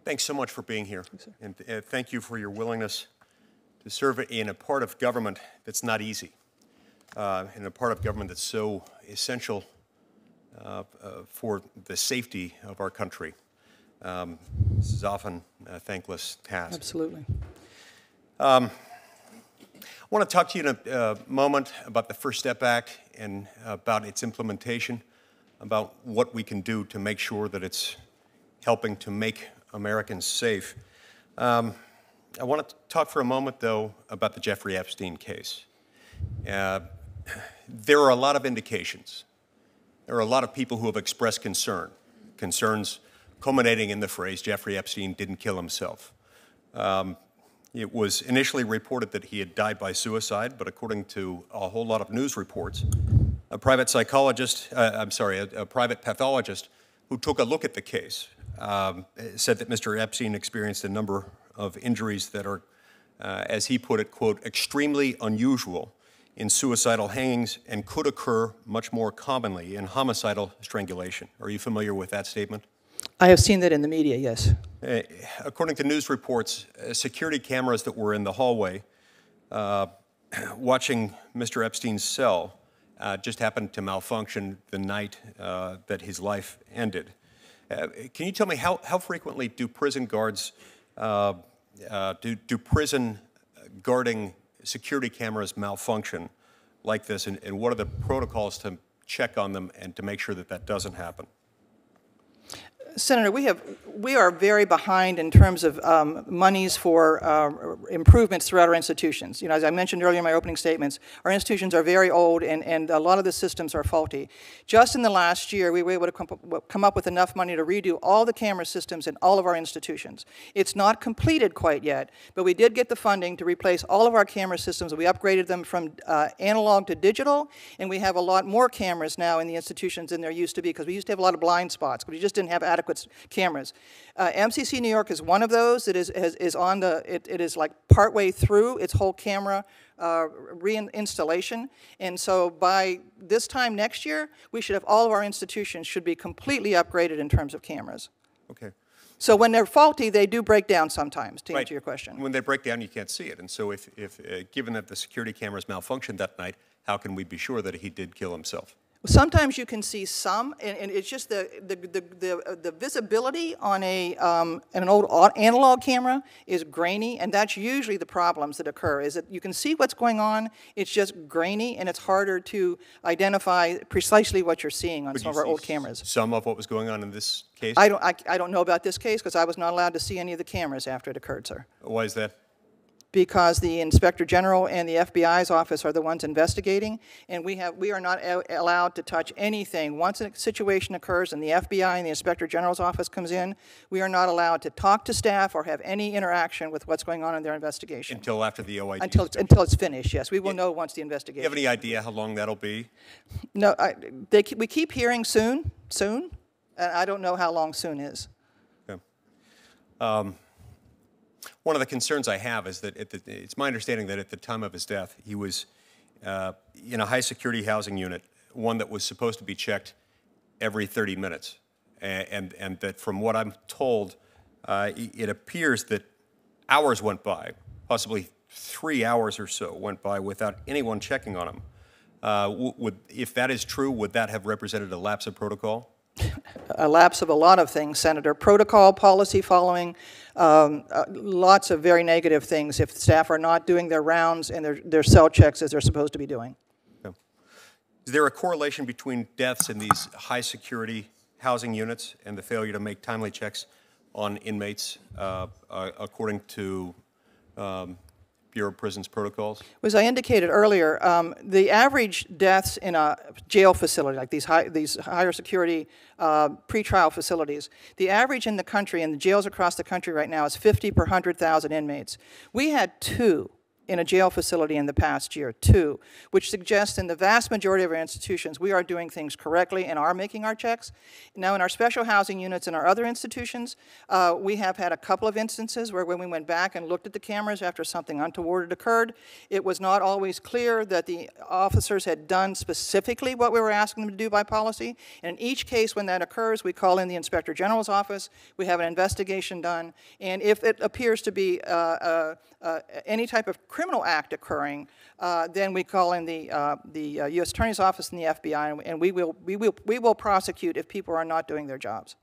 Thanks so much for being here. And thank you for your willingness to serve in a part of government that's not easy, in a part of government that's so essential for the safety of our country. This is often a thankless task. Absolutely. I want to talk to you in a moment about the First Step Act and about its implementation, about what we can do to make sure that it's helping to make Americans safe. I want to talk for a moment, though, about the Jeffrey Epstein case. There are a lot of indications. There are a lot of people who have expressed concerns culminating in the phrase, Jeffrey Epstein didn't kill himself. It was initially reported that he had died by suicide, but according to a whole lot of news reports, a private pathologist who took a look at the case said that Mr. Epstein experienced a number of injuries that are, as he put it, quote, extremely unusual in suicidal hangings and could occur much more commonly in homicidal strangulation. Are you familiar with that statement? I have seen that in the media, yes. According to news reports, security cameras that were in the hallway watching Mr. Epstein's cell just happened to malfunction the night that his life ended. Can you tell me how frequently do prison guards, do prison guarding security cameras malfunction like this, and what are the protocols to check on them and to make sure that that doesn't happen? Senator, we are very behind in terms of monies for improvements throughout our institutions. You know, as I mentioned earlier in my opening statements, our institutions are very old and a lot of the systems are faulty. Just in the last year, we were able to come up with enough money to redo all the camera systems in all of our institutions. It's not completed quite yet, but we did get the funding to replace all of our camera systems. We upgraded them from analog to digital, and we have a lot more cameras now in the institutions than there used to be, because we used to have a lot of blind spots, but we just didn't have adequate cameras. MCC New York is one of those. It is like partway through its whole camera reinstallation, and so by this time next year, we should have all of our institutions should be completely upgraded in terms of cameras. Okay. So when they're faulty, they do break down sometimes, to answer your question. When they break down, you can't see it, and so if given that the security cameras malfunctioned that night, how can we be sure that he did kill himself? Sometimes you can see some, and it's just the visibility on an old analog camera is grainy, and that's usually the problems that occur, is that you can see what's going on, it's just grainy, and it's harder to identify precisely what you're seeing on some of our old cameras. Some of what was going on in this case? I don't know about this case, because I was not allowed to see any of the cameras after it occurred, sir. Why is that? Because the Inspector General and the FBI's office are the ones investigating, and we are not allowed to touch anything. Once a situation occurs and the FBI and the Inspector General's office comes in, we are not allowed to talk to staff or have any interaction with what's going on in their investigation. Until after the OIG? Until it's finished, yes. We will know once the investigation. Do you have any idea how long that'll be? No, we keep hearing soon, and I don't know how long soon is. Okay. One of the concerns I have is that it's my understanding that at the time of his death, he was in a high-security housing unit, one that was supposed to be checked every 30 minutes. And that from what I'm told, it appears that hours went by, possibly 3 hours or so went by without anyone checking on him. If that is true, would that have represented a lapse of protocol? A lapse of a lot of things, Senator. Protocol, policy following, lots of very negative things if staff are not doing their rounds and their cell checks as they're supposed to be doing. Okay. Is there a correlation between deaths in these high-security housing units and the failure to make timely checks on inmates according to Bureau of Prisons protocols? As I indicated earlier, the average deaths in a jail facility, like these higher security pretrial facilities, the average in the country, in the jails across the country right now, is 50 per 100,000 inmates. We had 2 in a jail facility in the past year, 2, which suggests in the vast majority of our institutions we are doing things correctly and are making our checks. Now, in our special housing units and our other institutions, we have had a couple of instances where when we went back and looked at the cameras after something untoward had occurred, it was not always clear that the officers had done specifically what we were asking them to do by policy. And in each case when that occurs, we call in the Inspector General's office, we have an investigation done, and if it appears to be any type of criminal act occurring, then we call in the U.S. Attorney's Office and the FBI, and we will prosecute if people are not doing their jobs.